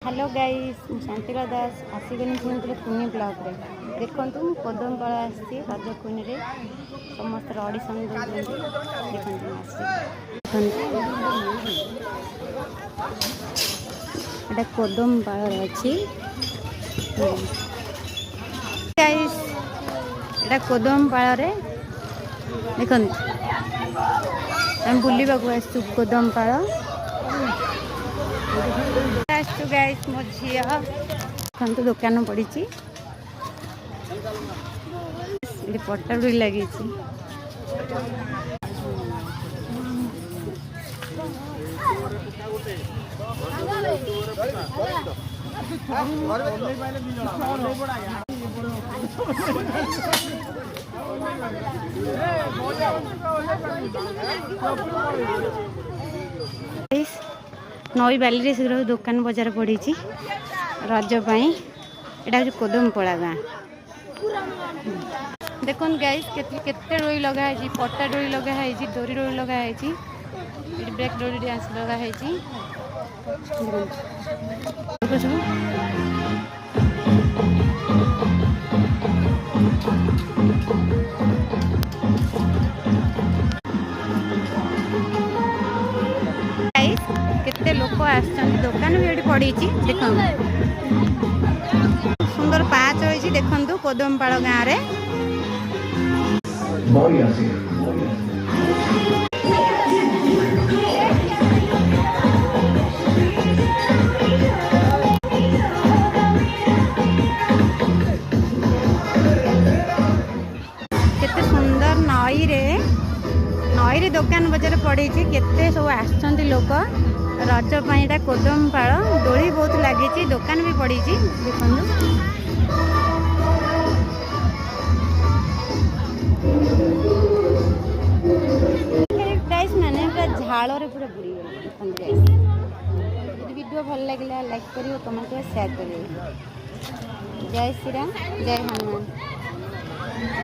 Hello guys शांतिला दास आसिगनी पुणी कुनी block रे देखु कदम पाड़ आसी रज कुनी रे समस्त ऑडिशन देखते कदम पाड़ अच्छी गाइस एटा कदम पाड़ रे देखो हम बुलवा आसु कदम पाड़ गाइस मो झिया तो दुकान पड़ी पटाडुरी लगी नई बाली शीघ्र दुकान बजार पड़ी रजपाई यहाँ हूँ कदमपड़ा गाँ देख गाइस केते डोरी लगाई पट्टा डोरी लगाई डोरी डोरी लगाई ब्रेक डोरी डांस लगाई केते लोक आसछन्ति दुकान भी ये पड़ी देख सुंदर पाँच होइछि देखंतु कदमपाड़ गाँव रे केते सुंदर नई रे दुकान बजार पड़ी केते सब आसछन्ति लोक रज पाईटा कदमपाड़ डोली बहुत लगी दुकान भी पड़ी देखो प्राइस मैंने झाड़ पूरा बुड़ी गई वीडियो भल लगे लाइक करियो कमेंट करियो शेयर करियो। जय श्री राम जय हनुमान।